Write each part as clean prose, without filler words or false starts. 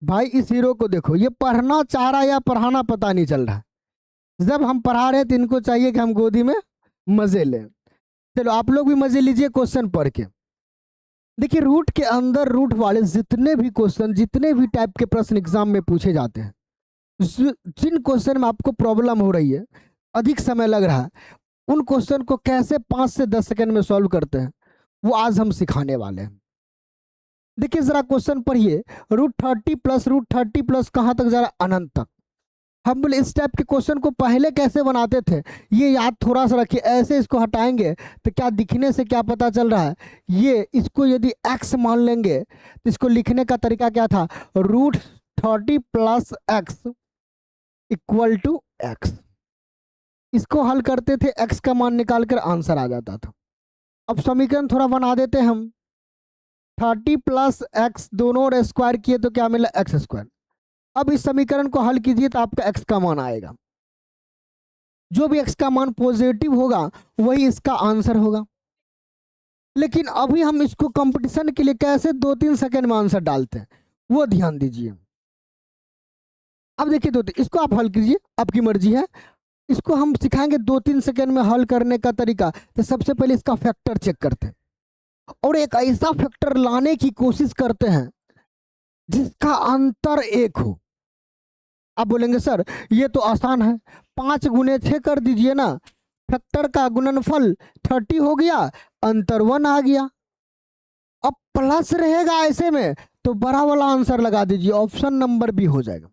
भाई इस हीरो को देखो, ये पढ़ना चाह रहा है या पढ़ाना पता नहीं चल रहा है। जब हम पढ़ा रहे तो इनको चाहिए कि हम गोदी में मजे लें। चलो आप लोग भी मजे लीजिए क्वेश्चन पढ़ के। देखिए रूट के अंदर रूट वाले जितने भी क्वेश्चन, जितने भी टाइप के प्रश्न एग्जाम में पूछे जाते हैं, जिन क्वेश्चन में आपको प्रॉब्लम हो रही है, अधिक समय लग रहा है, उन क्वेश्चन को कैसे 5 से 10 सेकंड में सॉल्व करते हैं वो आज हम सिखाने वाले हैं। देखिए जरा क्वेश्चन पढ़िए, √30 + कहां तक जा रहा है? अनंत तक। हम बोले इस टाइप के क्वेश्चन को पहले कैसे बनाते थे, ये याद थोड़ा सा रखिए। ऐसे इसको हटाएंगे तो क्या दिखने से क्या पता चल रहा है, ये इसको यदि x मान लेंगे तो इसको लिखने का तरीका क्या था, √30 + x = x। इसको हल करते थे, x का मान निकालकर आंसर आ जाता था। अब समीकरण थोड़ा बना देते हम, 30 + x दोनों और स्क्वायर किए तो क्या मिला, x²। अब इस समीकरण को हल कीजिए तो आपका x का मान आएगा। जो भी x का मान पॉजिटिव होगा वही इसका आंसर होगा। लेकिन अभी हम इसको कंपटीशन के लिए कैसे 2-3 सेकंड में आंसर डालते हैं वो ध्यान दीजिए। अब देखिए इसको आप हल कीजिए, आपकी मर्जी है। इसको हम सिखाएंगे 2-3 सेकंड में हल करने का तरीका। तो सबसे पहले इसका फैक्टर चेक करते हैं और एक ऐसा फैक्टर लाने की कोशिश करते हैं जिसका अंतर 1 हो। आप बोलेंगे सर ये तो आसान है, 5 × 6 कर दीजिए ना, फैक्टर का गुणनफल 30 हो गया, अंतर 1 आ गया। अब प्लस रहेगा ऐसे में तो बड़ा वाला आंसर लगा दीजिए, ऑप्शन नंबर बी हो जाएगा।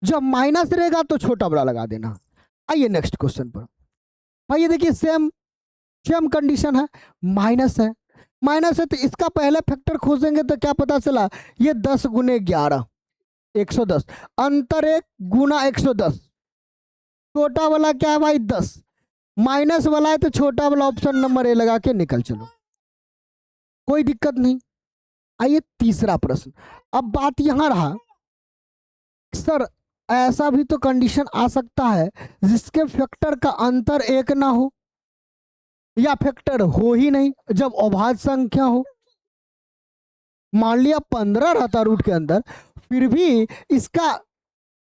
जब माइनस रहेगा तो छोटा बड़ा लगा देना। आइए नेक्स्ट क्वेश्चन पर। भाई ये देखिए सेम कंडीशन है, माइनस है तो इसका पहले फैक्टर खोजेंगे तो क्या पता चला, ये 10 × 11 110, अंतर 1 × 110, छोटा वाला क्या है भाई 10, माइनस वाला है तो छोटा वाला ऑप्शन नंबर ए लगा के निकल चलो, कोई दिक्कत नहीं। आइए तीसरा प्रश्न। अब बात यहां रहा, सर ऐसा भी तो कंडीशन आ सकता है जिसके फैक्टर का अंतर 1 ना हो या फैक्टर हो ही नहीं, जब अभाज्य संख्या हो। मान लिया 15 रहता रूट के अंदर, फिर भी इसका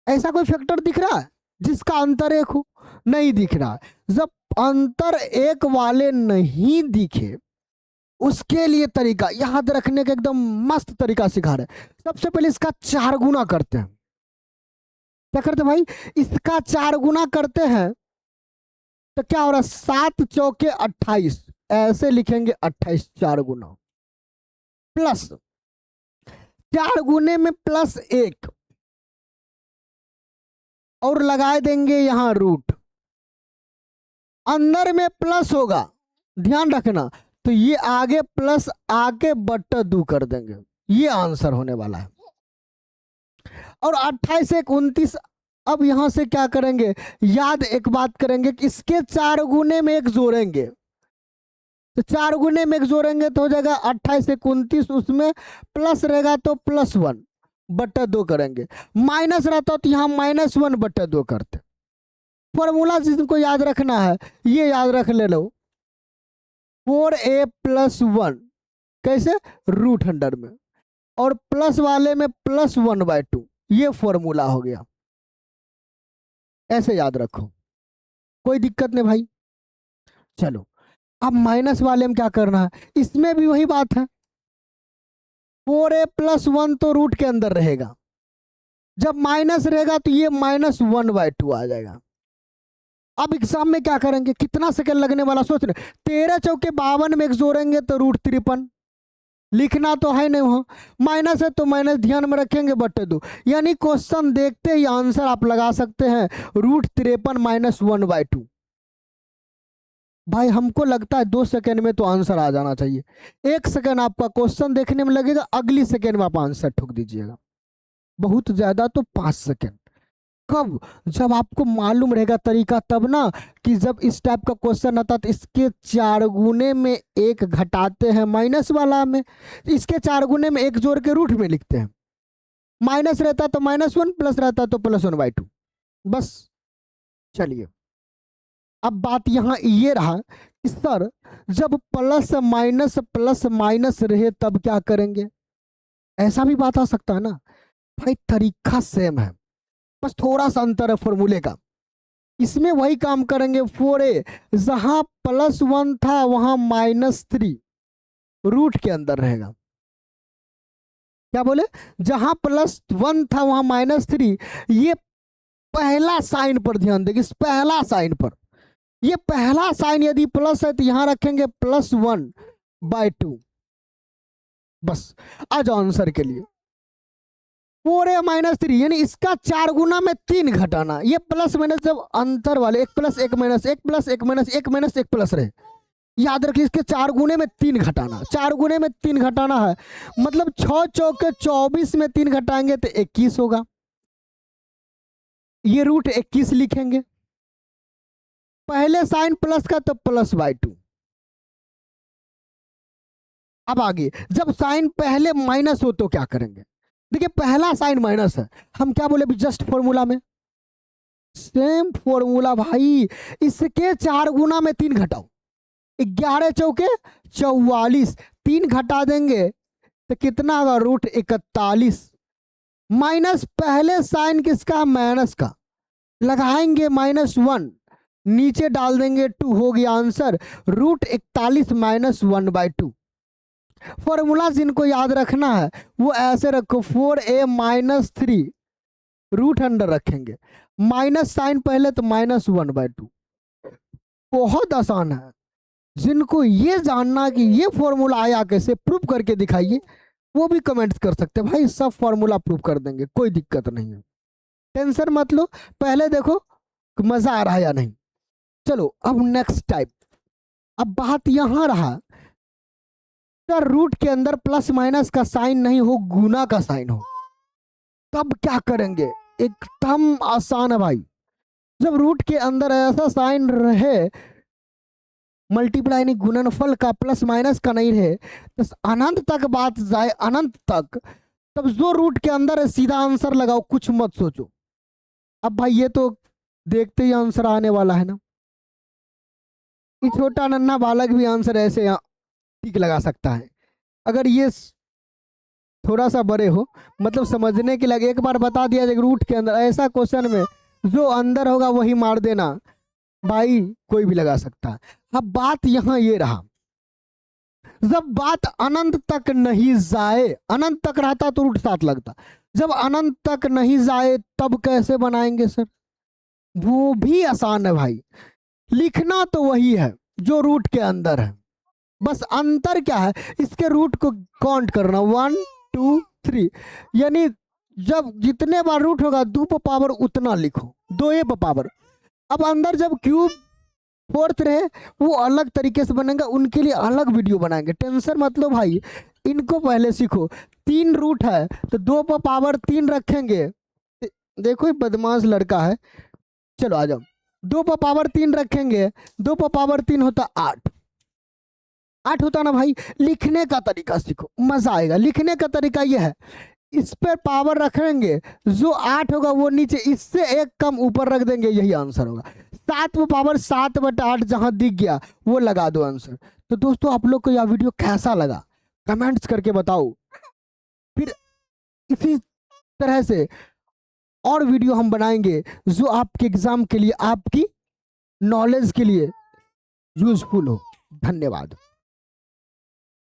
ऐसा कोई फैक्टर दिख रहा है जिसका अंतर 1 हो? नहीं दिख रहा है। जब अंतर 1 वाले नहीं दिखे उसके लिए तरीका याद रखने का एकदम मस्त तरीका सिखा रहे हैं। सबसे पहले इसका 4 गुना करते हैं। क्या करते भाई, इसका 4 गुना करते हैं तो क्या हो रहा है, 7 चौके 28, ऐसे लिखेंगे 28 4 गुना, प्लस 4 गुने में +1 और लगाए देंगे यहां रूट, अंदर में प्लस होगा ध्यान रखना, तो ये आगे प्लस आके बट्टा 2 कर देंगे, ये आंसर होने वाला है। और 28 1 29। अब यहां से क्या करेंगे, याद एक बात करेंगे कि इसके 4 गुने में 1 जोड़ेंगे, तो 4 गुने में 1 जोड़ेंगे तो हो जाएगा 28 1 29, उसमें प्लस रहेगा तो +1 बट्टा 2 करेंगे, माइनस रहता तो यहाँ -1 बट्टा 2 करते। फॉर्मूला जिनको याद रखना है ये याद रख ले लो, 4a + 1 कैसे, √100 में, और प्लस वाले में +1/2, ये फॉर्मूला हो गया। ऐसे याद रखो, कोई दिक्कत नहीं भाई। चलो अब माइनस वाले में क्या करना है, इसमें भी वही बात है, 4a + 1 तो रूट के अंदर रहेगा, जब माइनस रहेगा तो ये -1/2 आ जाएगा। अब एग्जाम में क्या करेंगे, कितना सेकंड लगने वाला सोच रहे, 13 चौके 52 में 1 जोड़ेंगे तो √53, लिखना तो है नहीं, वहां माइनस है तो माइनस ध्यान में रखेंगे बट्टे 2, यानी क्वेश्चन देखते ही आंसर आप लगा सकते हैं √53 - 1/2। भाई हमको लगता है 2 सेकंड में तो आंसर आ जाना चाहिए, 1 सेकंड आपका क्वेश्चन देखने में लगेगा, अगली सेकंड में आप आंसर ठोक दीजिएगा, बहुत ज्यादा तो 5 सेकंड। कब, जब आपको मालूम रहेगा तरीका, तब ना कि जब इस टाइप का क्वेश्चन आता तो इसके 4 गुने में 1 घटाते हैं माइनस वाला में, इसके 4 गुने में 1 जोड़ के रूट में लिखते हैं, माइनस रहता तो -1, प्लस रहता तो +1/2, बस। चलिए अब बात यहां ये रहा कि सर जब प्लस माइनस रहे तब क्या करेंगे, ऐसा भी बात आ सकता है ना। भाई तरीका सेम है, बस थोड़ा सा अंतर है फॉर्मूले का। इसमें वही काम करेंगे 4a, जहां +1 था वहां -3 रूट के अंदर रहेगा। क्या बोले, जहां +1 था वहां -3। ये पहला साइन पर ध्यान देंगे, इस पहला साइन पर, ये पहला साइन यदि प्लस है तो यहां रखेंगे +1/2। बस आ जाओ आंसर के लिए। 4a -3 यानी इसका 4 गुना में 3 घटाना। ये प्लस माइनस जब अंतर वाले 1 + 1 - 1 + 1 - 1 - 1 प्लस रहे, याद रखिए इसके 4 गुने में 3 घटाना। 4 गुने में 3 घटाना है, मतलब 6 चौके 24 में 3 घटाएंगे तो 21 होगा। ये √21 लिखेंगे। पहले साइन प्लस का तो +/2। अब आगे जब साइन पहले माइनस हो तो क्या करेंगे। देखिए पहला साइन माइनस है, हम क्या बोले जस्ट फॉर्मूला में, सेम फॉर्मूला भाई। इसके 4 गुना में 3 घटाओ, 11 चौके 44, 3 घटा देंगे तो कितना होगा √41। माइनस पहले साइन किसका, माइनस का, लगाएंगे -1, नीचे डाल देंगे 2, हो गया आंसर √41 -1/2। फॉर्मूला जिनको याद रखना है वो ऐसे रखो, 4a -3 रूट अंडर रखेंगे, माइनस साइन पहले तो -1/2। बहुत आसान है। जिनको ये जानना कि ये फॉर्मूला आया कैसे, प्रूफ करके दिखाइए, वो भी कमेंट्स कर सकते हैं भाई, सब फॉर्मूला प्रूफ कर देंगे, कोई दिक्कत नहीं है, टेंशन मत लो। पहले देखो कि मजा आ रहा है या नहीं। चलो अब नेक्स्ट टाइप। अब बात यहां रहा, रूट के अंदर प्लस माइनस का साइन नहीं हो, गुना का साइन हो, तब क्या करेंगे। एकदम आसान है भाई। जब रूट के अंदर ऐसा साइन रहे, मल्टीप्लाई नहीं गुणनफल का, प्लस माइनस का नहीं रहे, तो अनंत तक बात जाए, अनंत तक, तब जो रूट के अंदर है सीधा आंसर लगाओ, कुछ मत सोचो। अब भाई ये तो देखते ही आंसर आने वाला है ना। ये छोटा नन्हा बालक भी आंसर ऐसे ठीक लगा सकता है। अगर ये थोड़ा सा बड़े हो, मतलब समझने के लिए एक बार बता दिया जाए रूट के अंदर ऐसा क्वेश्चन में जो अंदर होगा वही मार देना, भाई कोई भी लगा सकता है। अब बात यहां ये रहा, जब बात अनंत तक नहीं जाए, अनंत तक रहता तो √7 लगता, जब अनंत तक नहीं जाए तब कैसे बनाएंगे सर। वो भी आसान है भाई, लिखना तो वही है जो रूट के अंदर है, बस अंतर क्या है, इसके रूट को काउंट करना 1 2 3, यानी जब जितने बार रूट होगा 2 पर पावर उतना लिखो, 2a पर पावर। अब अंदर जब क्यूब फोर्थ रहे वो अलग तरीके से बनेगा, उनके लिए अलग वीडियो बनाएंगे, टेंशन मत लो भाई, इनको पहले सीखो। 3 रूट है तो 2 पर पावर 3 रखेंगे, देखो ये बदमाश लड़का है, चलो आ जाओ। 2 पर पावर 3 रखेंगे, 2 पर पावर 3 होता 8, 8 होता ना भाई। लिखने का तरीका सीखो, मजा आएगा। लिखने का तरीका यह है, इस पर पावर रखेंगे, जो 8 होगा वो नीचे, इससे एक कम ऊपर रख देंगे, यही आंसर होगा। 7 पर पावर 7/8 जहां दिख गया वो लगा दो आंसर। तो दोस्तों आप लोग को यह वीडियो कैसा लगा कमेंट्स करके बताओ, फिर इसी तरह से और वीडियो हम बनाएंगे जो आपके एग्जाम के लिए, आपकी नॉलेज के लिए यूजफुल हो। धन्यवाद।